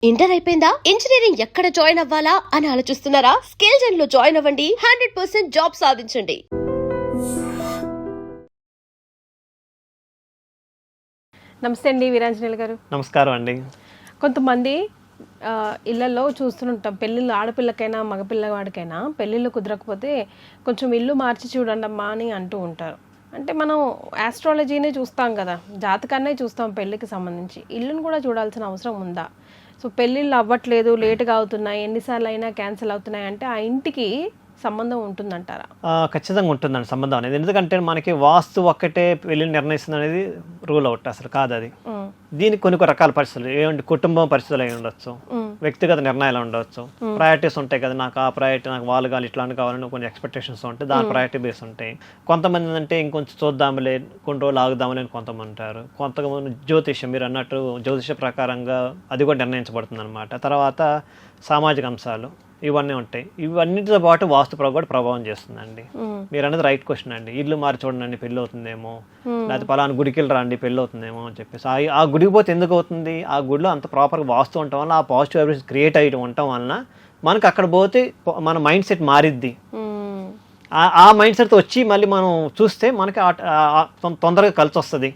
Inter అయిపోయిందా? Engineering ఎక్కడ join అవ్వాలా అని ఆలోచిస్తున్నారా? స్కిల్ జెన్ లో జాయిన్ అవ్వండి. 100% జాబ్ సాధించండి. నమస్తే అండి వీరాంజనేయులు గారు. నమస్కారం అండి. కొంతమంది ఇళ్లలో చూస్తుంటాం, పెళ్ళిళ్ళు ఆడపిల్లకైనా మగపిల్లవాడికైనా పెళ్ళిళ్ళు కుదరకపోతే కొంచెం ఇల్లు మార్చి చూడండి అమ్మా అని అంటూ ఉంటారు. అంటే మనం ఆస్ట్రాలజీనే చూస్తాం కదా, జాతకాన్నే చూస్తాం పెళ్ళికి సంబంధించి. ఇల్లును కూడా చూడాల్సిన అవసరం ఉందా? సో పెళ్ళిళ్ళు అవ్వట్లేదు, లేటుగా అవుతున్నాయి, ఎన్నిసార్లు అయినా క్యాన్సిల్ అవుతున్నాయి అంటే ఆ ఇంటికి సంబంధం ఉంటుందంటారా? ఖచ్చితంగా ఉంటుందండి సంబంధం అనేది. ఎందుకంటే మనకి వాస్తు ఒక్కటే పెళ్ళిని నిర్ణయిస్తుంది అనేది రూల్ అవుట్ అసలు కాదు అది. దీనికి కొన్ని రకాల పరిస్థితులు ఏమంటే కుటుంబం పరిస్థితులు అయి ఉండొచ్చు, వ్యక్తిగత నిర్ణయాలు ఉండొచ్చు, ప్రయారిటీస్ ఉంటాయి కదా. నాకు ఆ ప్రయారిటీ, నాకు వాళ్ళు కావాలి, ఇట్లాంటి కావాలని కొన్ని ఎక్స్పెక్టేషన్స్ ఉంటాయి, దాని ప్రయారిటీ బేస్ ఉంటాయి. కొంతమంది అంటే ఇంకొంచెం చూద్దాంలే, కొన్ని రోజులు ఆగుదాంలే అని కొంతమంది ఉంటారు. కొంతమంది జ్యోతిష్యం, మీరు అన్నట్టు జ్యోతిష ప్రకారంగా అది కూడా నిర్ణయించబడుతుంది అనమాట. తర్వాత సామాజిక అంశాలు ఇవన్నీ ఉంటాయి. ఇవన్నిటితో పాటు వాస్తు కూడా ప్రభావం చేస్తుందండి. మీరు అనేది రైట్ క్వశ్చన్ అండి. ఇల్లు మారి చూడండి పెళ్ళి అవుతుందేమో, లేకపోతే పలానా గుడికి వెళ్ళి రండి పెళ్ళి అవుతుందేమో అని చెప్పేసి. ఆ గుడికి పోతే ఎందుకు అవుతుంది? ఆ గుడిలో అంత ప్రాపర్గా వాస్తు ఉండటం వల్ల, ఆ పాజిటివ్ వైబ్రేషన్ క్రియేట్ అయ్యడం ఉండటం వలన మనకు అక్కడ పోతే మన మైండ్ సెట్ మారిద్ది. ఆ మైండ్ సెట్తో వచ్చి మళ్ళీ మనం చూస్తే మనకి తొందరగా కలిసి వస్తుంది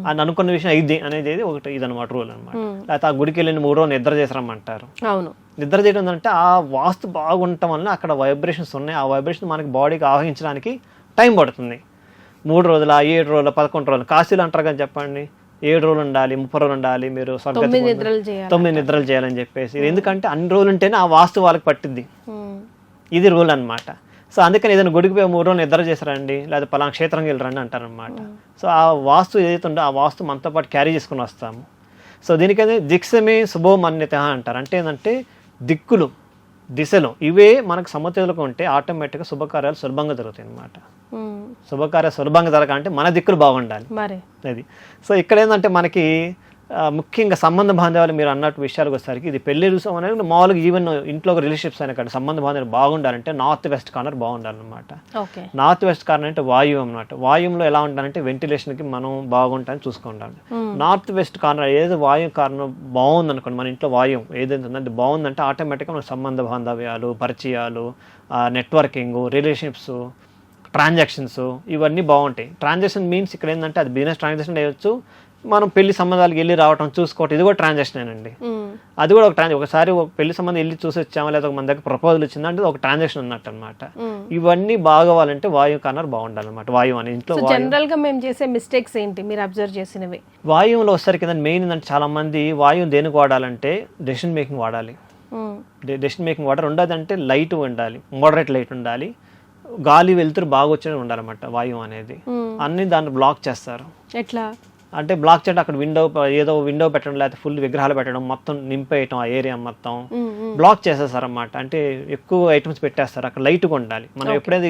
అని అనుకున్న విషయం అయింది అనేది ఒకటి ఇదనమాట రూల్ అనమాట. లేకపోతే ఆ గుడికి వెళ్ళిన 3 రోజులు నిద్ర చేసారమ్మంటారు. అవును, నిద్ర చేయడం అంటే ఆ వాస్తు బాగుండటం వల్ల అక్కడ వైబ్రేషన్స్ ఉన్నాయి. ఆ వైబ్రేషన్ మనకి బాడీకి ఆవహించడానికి టైం పడుతుంది. 3 రోజుల, 7 రోజుల, 11 రోజులు. కాశీలు అంటారు కానీ చెప్పండి, 7 రోజులు ఉండాలి, 30 రోజులు ఉండాలి, మీరు 9 నిద్రలు చేయాలని చెప్పేసి. ఎందుకంటే అన్ని రోజులు ఉంటేనే ఆ వాస్తు వాళ్ళకి పట్టింది. ఇది రూల్ అనమాట. సో అందుకని ఏదైనా గుడికి పోయి 3 రోజులు నిద్ర చేశారండి, లేదా పలానా క్షేత్రంకి వెళ్ళరండి అంటారనమాట. సో ఆ వాస్తు ఏదైతే ఉందో ఆ వాస్తు మనతో పాటు క్యారీ చేసుకుని వస్తాము. సో దీనికైతే దిక్సమే శుభోమన్యత అంటారు. అంటే ఏంటంటే దిక్కులు, దిశలు ఇవే మనకు సమతుల్యంగా ఉంటే ఆటోమేటిక్గా శుభకార్యాలు సులభంగా జరుగుతాయి అన్నమాట. శుభకార్యాలు సులభంగా జరగాలంటే మన దిక్కులు బాగుండాలి అది. సో ఇక్కడ ఏంటంటే మనకి ముఖ్యంగా సంబంధ బాంధవ్యాలు మీరు అన్నట్టు విషయాలకు వచ్చేసరికి, ఇది పెళ్లి రుసం అనేది మామూలుగా ఈవెన్ ఇంట్లో రిలేషన్షిప్స్ అయినా కానీ సంబంధ బాంధవ్యాలు బాగుండాలంటే నార్త్ వెస్ట్ కార్నర్ బాగుండాలన్నమాట. నార్త్ వెస్ట్ కార్నర్ అంటే వాయువు అన్నమాట. వాయువులో ఎలా ఉండాలంటే వెంటిలేషన్కి మనం బాగుంటామని చూసుకుంటాం. నార్త్ వెస్ట్ కార్నర్ ఏదో వాయువు కార్నర్ బాగుంది అనుకోండి, మన ఇంట్లో వాయువు ఏదైతే ఉందంటే బాగుందంటే ఆటోమేటిక్గా మన సంబంధ బాంధవ్యాలు, పరిచయాలు, నెట్వర్కింగ్, రిలేషన్షిప్స్, ట్రాన్సాక్షన్స్ ఇవన్నీ బాగుంటాయి. ట్రాన్సాక్షన్ మీన్స్ ఇక్కడ ఏంటంటే అది బిజినెస్ ట్రాన్సాక్షన్ అయ్యొచ్చు, మనం పెళ్లి సంబంధాలకు వెళ్ళి రావటం, చూసుకోవటం, ఇది కూడా ట్రాన్సాక్షన్ అండి. అది కూడా ఒకసారి ఒక పెళ్లి సంబంధం వెళ్ళి చూసి వచ్చామా, లేదా మన దగ్గర ప్రపోజల్ వచ్చిందంటే ఒక ట్రాన్సాక్షన్ ఉన్నట్టు అనమాట. ఇవన్నీ బాగోవాలంటే వాయువు కార్నర్ బాగుండాలన్నమాట. వాయువు అని ఇంట్లో జనరల్ గా మేము చేసే మిస్టేక్స్ ఏంటి మీరు అబ్జర్వ్ చేసినవి? వాయువులో వచ్చేసరికి మెయిన్ ఏంటంటే చాలా మంది వాయువు దేనికి వాడాలంటే డెసిషన్ మేకింగ్ వాడాలి. డెసిషన్ మేకింగ్ వాడాలి. రెండోది అంటే లైట్ ఉండాలి, మోడరేట్ లైట్ ఉండాలి, గాలి వెలుతురు బాగా వచ్చేది ఉండాలన్నమాట. వాయువు అనేది అన్ని దాన్ని బ్లాక్ చేస్తారు. ఎట్లా అంటే బ్లాక్ చేయడం, అక్కడ ఏదో విండో పెట్టడం, లేకపోతే ఫుల్ విగ్రహాలు పెట్టడం, మొత్తం నింపేయటం, ఆ ఏరియా మొత్తం బ్లాక్ చేసేస్తారన్నమాట. అంటే ఎక్కువ ఐటమ్స్ పెట్టేస్తారు. అక్కడ లైట్గా ఉండాలి. మనం ఎప్పుడైతే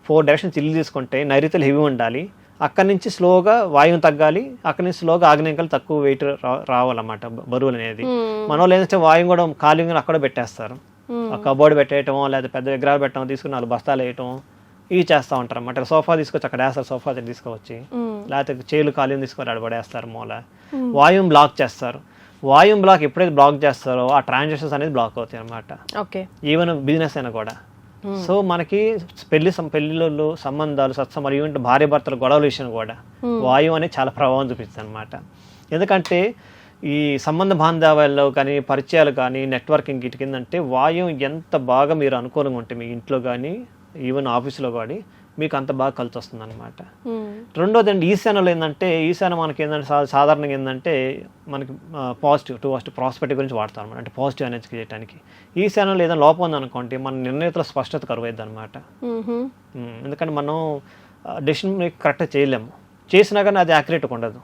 4 డైరెక్షన్స్ ఇల్లు తీసుకుంటే నైరుతులు హెవీ ఉండాలి, అక్కడి నుంచి స్లోగా వాయువు తగ్గాలి, అక్కడి నుంచి స్లోగా ఆగ్నేయంకలు తక్కువ వెయిట్ రావాలన్నమాట, బరువులు అనేది. మన వాళ్ళు ఏంటంటే వాయువు కూడా ఖాళీ అక్కడ పెట్టేస్తారు. కబోర్డ్ పెట్టేయటం, లేదా పెద్ద విగ్రహాలు పెట్టడం, తీసుకుని 4 బస్తాలు వేయటం, ఇవి చేస్తూ ఉంటారు అన్నమాట. సోఫా తీసుకొచ్చి అక్కడ వేస్తారు, సోఫా తీసుకొచ్చి, లేకపోతే చేలు ఖాళీని తీసుకొని అక్కడ పడేస్తారు మూల. వాయువు బ్లాక్ చేస్తారు. వాయువు బ్లాక్ ఎప్పుడైతే బ్లాక్ చేస్తారో ఆ ట్రాన్సాక్షన్స్ అనేది బ్లాక్ అవుతాయి అన్నమాట. ఈవెన్ బిజినెస్ అయినా కూడా. సో మనకి పెళ్లిళ్ళు, సంబంధాలు, సత్సంబంధాలు, ఈవెన్ భార్య భర్తల గొడవల విషయం కూడా వాయువు అనేది చాలా ప్రభావం చూపిస్తుంది అనమాట. ఎందుకంటే ఈ సంబంధ బాంధవ్యాల్లో కానీ, పరిచయాలు కానీ, నెట్వర్కింగ్ ఇటు కిందంటే వాయువు ఎంత బాగా మీరు అనుకూలంగా ఉంటే మీ ఇంట్లో కానీ, ఈవెన్ ఆఫీస్లో కానీ మీకు అంత బాగా కలిసి వస్తుంది అనమాట. రెండోది అండి ఈశాన్యంలో ఏంటంటే, ఈశాన్యం మనకి ఏంటంటే సాధారణంగా ఏంటంటే మనకి పాజిటివ్ ప్రాస్పెక్టివ్ గురించి వాడతాం అనమాట. అంటే పాజిటివ్ ఎనర్జీ చేయడానికి. ఈశాన్యంలో ఏదైనా లోపం ఉందనుకోండి, మన నిర్ణయతలో స్పష్టత కరువైద్ది అనమాట. ఎందుకంటే మనం డెసిషన్ కరెక్ట్గా చేయలేము, చేసినా కానీ అది యాక్యురేట్గా ఉండదు.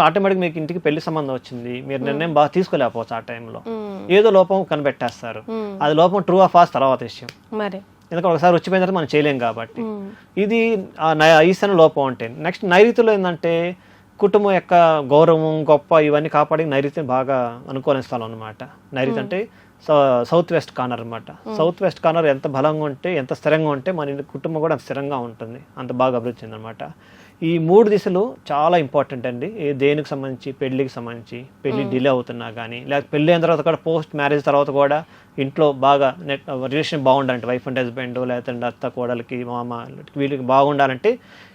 ఆటోమేటిక్ మీకు ఇంటికి పెళ్లి సంబంధం వచ్చింది, మీరు నిర్ణయం బాగా తీసుకోలేకపోవచ్చు. ఆ టైంలో ఏదో లోపం కనిపెట్టేస్తారు. అది లోపం ట్రూ ఆఫ్ ఫాల్స్ తర్వాత విషయం. ఎందుకంటే ఒకసారి వచ్చిపోయిన తర్వాత మనం చేయలేం కాబట్టి. ఇది ఈశాన్య లోపం అంటే. నెక్స్ట్ నైరుతిలో ఏంటంటే కుటుంబం యొక్క గౌరవం, గొప్ప ఇవన్నీ కాపాడి నైరుతి బాగా అనుకూల స్థలం అనమాట. నైరుతి అంటే సౌత్ వెస్ట్ కార్నర్ అనమాట. సౌత్ వెస్ట్ కార్నర్ ఎంత బలంగా ఉంటే, ఎంత స్థిరంగా ఉంటే మన కుటుంబం కూడా అంత స్థిరంగా ఉంటుంది, అంత బాగా అభివృద్ధి చెందనమాట. ఈ 3 దిశలు చాలా ఇంపార్టెంట్ అండి. దేనికి సంబంధించి, పెళ్ళికి సంబంధించి, పెళ్ళి డిలే అవుతున్నా కానీ, లేకపోతే పెళ్ళి అయిన తర్వాత కూడా పోస్ట్ మ్యారేజ్ తర్వాత కూడా ఇంట్లో బాగా రిలేషన్ బాగుండాలంటే, వైఫ్ అండ్ హస్బెండ్ లేకపోతే అత్త కోడలికి మామ వీళ్ళకి బాగుండాలంటే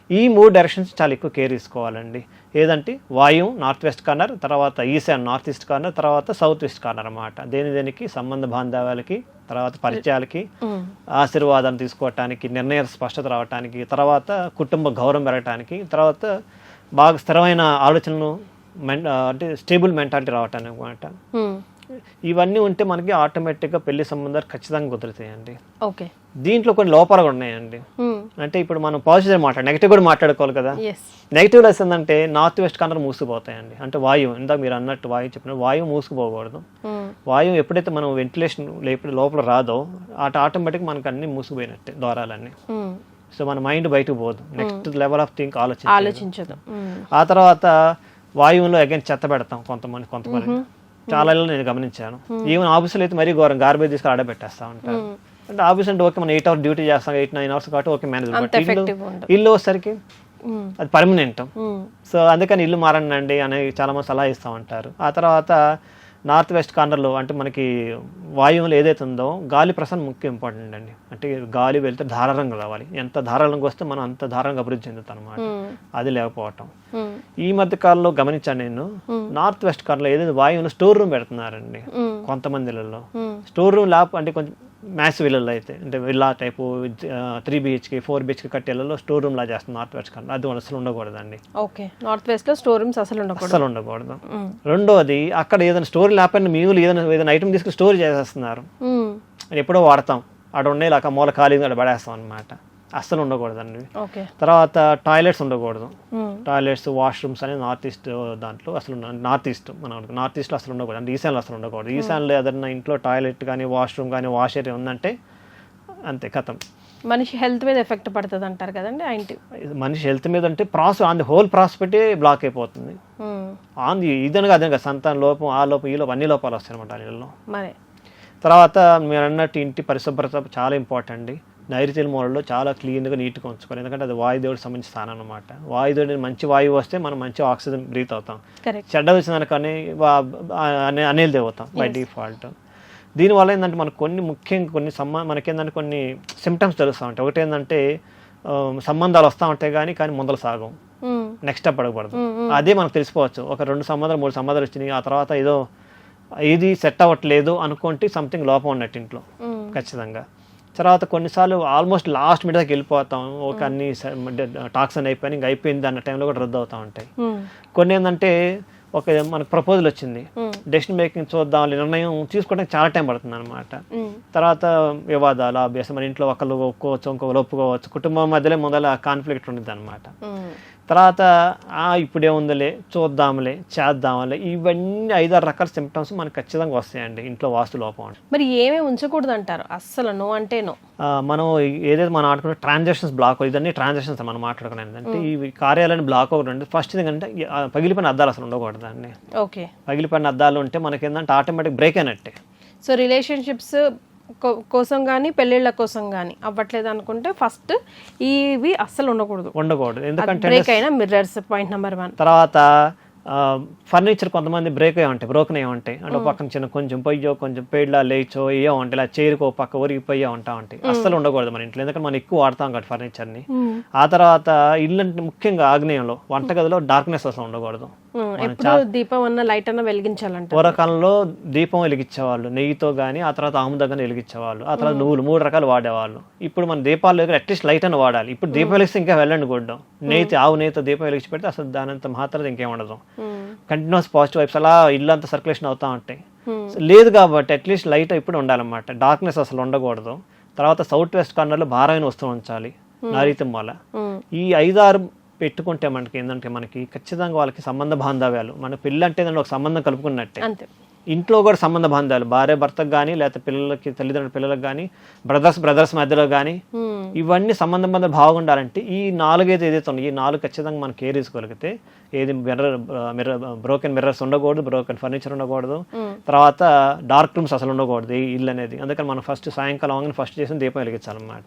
ఈ 3 డైరెక్షన్స్ చాలా ఎక్కువ కేర్ తీసుకోవాలండి. ఏదంటే వాయువు నార్త్ వెస్ట్ కార్నర్, తర్వాత ఈశాన్ నార్త్ ఈస్ట్ కార్నర్, తర్వాత సౌత్ వెస్ట్ కార్నర్ అన్నమాట. దేనికి సంబంధ బాంధవ్యాలకి, తర్వాత పరిచయాలకి, ఆశీర్వాదాన్ని తీసుకోవటానికి, నిర్ణయ స్పష్టత రావటానికి, తర్వాత కుటుంబ గౌరవం పెరగటానికి, తర్వాత బాగా స్థిరమైన ఆలోచనలు అంటే స్టేబుల్ మెంటాలిటీ రావటానికి అనమాట. ఇవన్నీ ఉంటే మనకి ఆటోమేటిక్గా పెళ్లి సంబంధాలు ఖచ్చితంగా కుదురుతాయండి. ఓకే. దీంట్లో కొన్ని లోపాలు కూడా ఉన్నాయండి. అంటే ఇప్పుడు మనం పాజిటివ్ నెగిటివ్ కూడా మాట్లాడుకోవాలి కదా. నెగిటివ్ లెస్ ఏంటంటే నార్త్ వెస్ట్ కార్నర్ మూసుకుపోతాయండి. అంటే వాయువు, ఇందాక మీరు అన్నట్టు వాయువు వాయువు మూసుకుపోకూడదు. వాయువు ఎప్పుడైతే మనం వెంటిలేషన్ లోపల రాదో ఆటోమేటిక్ మనకు అన్ని మూసుకుపోయినట్టే, ద్వారాలన్నీ. సో మన మైండ్ బయటకు పోదు, నెక్స్ట్ లెవెల్ ఆఫ్ థింక్ ఆలోచించదు. ఆ తర్వాత వాయువులో అగైన్ చెత్త పెడతాం కొంతమంది చాలా నేను గమనించాను. ఈవెన్ ఆఫీసులో అయితే మరీ ఘోరం, గార్బేజ్ తీసుకుని ఆడబెట్టేస్తా ఉంటారు. అంటే ఆఫీస్ అంటే ఓకే, మనం 8 hours డ్యూటీ చేస్తాం, 8-9 hours కాబట్టి ఓకే మేనేజ్. ఇల్లు వచ్చేసరికి అది పర్మనెంట్. సో అందుకని ఇల్లు మారండి అని చాలా మంది సలహా ఇస్తూ ఉంటారు. ఆ తర్వాత నార్త్ వెస్ట్ కార్నర్లో అంటే మనకి వాయువులు ఏదైతే ఉందో గాలి ప్రసరణ ముఖ్యం, ఇంపార్టెంట్ అండి. అంటే గాలి వెళ్తే ధారాళంగా రావాలి, ఎంత ధారాళంగా వస్తే మనం అంత ధారాళంగా అభివృద్ధి చెందుతాం అనమాట. అది లేకపోవటం ఈ మధ్య కాలంలో గమనించాను నేను. నార్త్ వెస్ట్ కార్నర్లో ఏదైతే వాయువులు స్టోర్ రూమ్ పెడుతున్నారండి కొంతమంది ఇళ్ళల్లో. స్టోర్ రూమ్ ల్యాప్ అంటే కొంచెం మ్యాసివ్ ఇళ్ళల్లో అయితే, అంటే విల్లా టైపు 3 BHK 4 BHK కట్టేళ్ళలో స్టోర్ రూమ్ లా చేస్తుంది నార్త్ వెస్ట్ కార్నర్. అది అసలు ఉండకూడదండి. ఓకే, నార్త్ వెస్ట్ లో స్టోర్ రూమ్స్ అసలు ఉండకూడదు. రెండోది, అక్కడ ఏదైనా స్టోర్ లేకపోయినా మీరు ఏదైనా ఐటమ్ తీసుకుని స్టోర్ చేసేస్తున్నారు, ఎప్పుడో వాడతాం, అక్కడ ఉండే ఇలా మూల ఖాళీ అక్కడ పడేస్తాం అనమాట. అస్సలు ఉండకూడదండి. తర్వాత టాయిలెట్స్ ఉండకూడదు. టాయిలెట్స్, వాష్రూమ్స్ అనేది నార్త్ ఈస్ట్ దాంట్లో అసలు నార్త్ ఈస్ట్లో అసలు ఉండకూడదు. అంటే ఈశాన్లో అసలు ఉండకూడదు. ఈశాన్లో ఏదైనా ఇంట్లో టాయిలెట్ కానీ, వాష్రూమ్ కానీ, వాష్ ఏరియా ఉందంటే అంతే కథం. మనిషి హెల్త్ మీద ఎఫెక్ట్ పడుతుంది అంటారు కదండి. మనిషి హెల్త్ మీద అంటే ఆన్ ది హోల్ ప్రాస్పెక్టే బ్లాక్ అయిపోతుంది. ఆన్ ది అదే సంతాన లోపం, ఆ లోపం, ఈ లోపం, అన్ని లోపాలు వస్తాయి అనమాట వీళ్ళలో. తర్వాత మీరు అన్నట్టు ఇంటి పరిశుభ్రత చాలా ఇంపార్టెంట్ అండి. నైరుతి మూలలో చాలా క్లీన్గా నీట్గా ఉంచుకోవాలి. ఎందుకంటే అది వాయుదేవుడికి సంబంధించిన స్థానం అనమాట. వాయుదేవుడి మంచి వాయువు వస్తే మనం మంచి ఆక్సిజన్ బ్రీత్ అవుతాం. చెడ్డ వచ్చిందనుకని అనేది అవుతాం బై డిఫాల్ట్. దీనివల్ల ఏంటంటే మనకు ముఖ్యంగా మనకేంటంటే కొన్ని సిమ్టమ్స్ తెలుస్తూ ఉంటాయి. ఒకటి ఏంటంటే సంబంధాలు వస్తూ ఉంటాయి కానీ ముందలు సాగం, నెక్స్ట్ స్టెప్ అడగబడదు. అదే మనకు తెలిసిపోవచ్చు. ఒక 2 సంబంధాలు 3 సంబంధాలు వచ్చినాయి, ఆ తర్వాత ఏది సెట్ అవ్వట్లేదు అనుకుంటే సంథింగ్ లోపం ఉన్నట్టు ఇంట్లో ఖచ్చితంగా. తర్వాత కొన్నిసార్లు ఆల్మోస్ట్ లాస్ట్ మిడ్ దాకా వెళ్ళిపోతాం, ఒక అన్ని టాక్స్ అయిపోయి ఇంకా అయిపోయింది అన్న టైంలో కూడా రద్దు అవుతూ ఉంటాయి. కొన్ని ఏంటంటే మనకు ప్రపోజల్ వచ్చింది, డెసిషన్ మేకింగ్ చూద్దాం, నిర్ణయం తీసుకోవడానికి చాలా టైం పడుతుంది అనమాట. తర్వాత వివాదాలు, అభ్యాసం, మన ఇంట్లో ఒకళ్ళు ఒప్పుకోవచ్చు, ఇంకొకరు ఒప్పుకోవచ్చు, కుటుంబం మధ్యలో మొదల కాన్ఫ్లిక్ట్ ఉంటుంది అనమాట. తర్వాత ఇప్పుడేముందలే, చూద్దాంలే, చేద్దాంలే, ఇవన్నీ 5-6 రకాల సిమ్టమ్స్ మనకు ఖచ్చితంగా వస్తాయండి ఇంట్లో వాస్తు లోపం. మరి ఏమేమి ఉంచకూడదు అంటారు? అస్సలు నో అంటే నో. మనం ఏదైతే మనం ఆడుకునే ట్రాన్సాక్షన్స్ బ్లాక్, ఇదన్నీ ట్రాన్సాక్షన్స్ మనం మాట్లాడుకునేది. అంటే ఈ కార్యాలయాన్ని బ్లాక్ ఒకటి. ఫస్ట్ ఏంటంటే పగిలిపోయిన అద్దాలు అసలు ఉండకూడదండి. ఓకే, పగిలిపోయిన అద్దాలు ఉంటే మనకి ఏంటంటే ఆటోమేటిక్ బ్రేక్ అయినట్టే. సో రిలేషన్షిప్స్ కోసం కానీ, పెళ్ళిళ్ళ కోసం కానీ అవ్వట్లేదు అనుకుంటే ఫస్ట్ ఇవి అస్సలు ఉండకూడదు. ఎందుకంటే బ్రేక్ అయిన మిర్రర్స్ పాయింట్ నెంబర్ 1. తర్వాత ఫర్నిచర్ కొంతమంది బ్రేక్ అయ్యి ఉంటాయి, బ్రోకెన్ అయ్యి ఉంటాయి. అంటే పక్కన చిన్న కొంచెం పొయ్యో, కొంచెం పేడ్లా లేచో ఏయో ఉంటాయి, ఇలా చైర్కో పక్క ఒరిగిపోయో ఉంటాయి. అస్సలు ఉండకూడదు మన ఇంట్లో, ఎందుకంటే మనం ఎక్కువ వాడతాం కాబట్టి ఫర్నిచర్ని. ఆ తర్వాత ఇల్లు అంటే ముఖ్యంగా ఆగ్నేయంలో వంటగదిలో డార్క్నెస్ అసలు ఉండకూడదు. దీపం అన్న లైట్ అన్న వెలిగించాలంటే, పూర్వకాలంలో దీపం వెలిగించేవాళ్ళు నెయ్యితో కానీ, ఆ తర్వాత ఆముదంగా వెలిగించేవాళ్ళు, ఆ తర్వాత నువ్వులు 3 రకాలు వాడేవాళ్ళు. ఇప్పుడు మన దీపాలు దగ్గర అట్లీస్ట్ లైట్ అని వాడాలి. ఇప్పుడు దీపం వెలిగిస్తే ఇంకా వెళ్ళండి కొడ్డం, ఆవు నెయ్యితో దీపం వెలిగించి పెడితే అసలు దానంత మాత్రం ఇంకేం ఉండదు. కంటిన్యూస్ పాజిటివ్ వైబ్స్ అలా ఇల్లు అంతా సర్క్యులేషన్ అవుతా ఉంటాయి. లేదు కాబట్టి అట్లీస్ట్ లైట్ ఇప్పుడు ఉండాలన్నమాట, డార్క్నెస్ అసలు ఉండకూడదు. తర్వాత సౌత్ వెస్ట్ కార్నర్లో భారమైన వస్తువు ఉంచాలి, నైరుతి మూల. ఈ 5-6 పెట్టుకుంటే మనకి ఏంటంటే మనకి ఖచ్చితంగా వాళ్ళకి సంబంధ బాంధవ్యాలు, మన పెళ్ళి అంటే ఒక సంబంధం కలుపుకున్నట్టే. ఇంట్లో కూడా సంబంధ బాంధాలు, భార్య భర్తకు కానీ, లేకపోతే పిల్లలకి తల్లిదండ్రుల పిల్లలకు కానీ, బ్రదర్స్ మధ్యలో కానీ, ఇవన్నీ సంబంధం బాగుండాలంటే ఈ 4 ఏదైతే ఉన్నాయి, ఈ 4 ఖచ్చితంగా మనం కేర్ తీసుకోగలిగితే, ఏది బ్రోకెన్ మిర్రర్స్ ఉండకూడదు, బ్రోకెన్ ఫర్నిచర్ ఉండకూడదు, తర్వాత డార్క్ రూమ్స్ అసలు ఉండకూడదు ఈ ఇల్లు అనేది. అందుకని మనం ఫస్ట్ సాయంకాలం ఫస్ట్ చేసిన దీపం వెలిగించాలన్నమాట.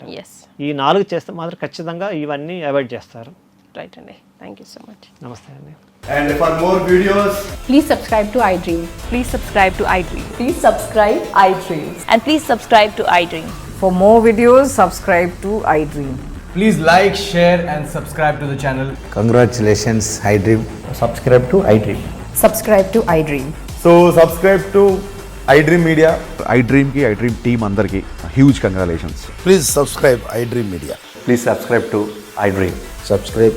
ఈ 4 చేస్తే మాత్రం ఖచ్చితంగా ఇవన్నీ అవాయిడ్ చేస్తారు. రైట్ అండి. Thank you so much. నమస్తే అండి. And for more videos, Please subscribe to iDream. Please subscribe to iDream. Please subscribe iDream. And please subscribe to iDream. For more videos, subscribe to iDream. please like, share, and subscribe to the channel. Congratulations, iDream. Subscribe to iDream. Subscribe to iDream. So subscribe to iDream Media. iDream ki iDream team andarki huge congratulations. Please subscribe iDream Media. Please subscribe to iDream. Subscribe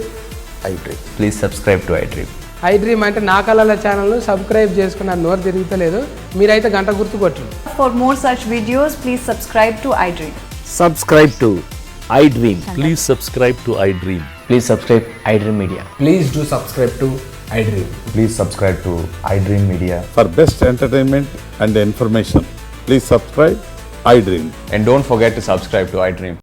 iDream. Please subscribe to iDream. iDream అంటే నా కళల ఛానల్ను subscribe చేసుకున్న నోరు తిరుగుతలేదు, మీరైతే గంట గుర్తు కొట్టండి. For more such videos, please subscribe to iDream. Subscribe to iDream. Please subscribe to iDream. Please subscribe iDream Media. Please do subscribe to iDream. Please subscribe to iDream Media. For best entertainment and information, please subscribe iDream. And don't forget to subscribe to iDream.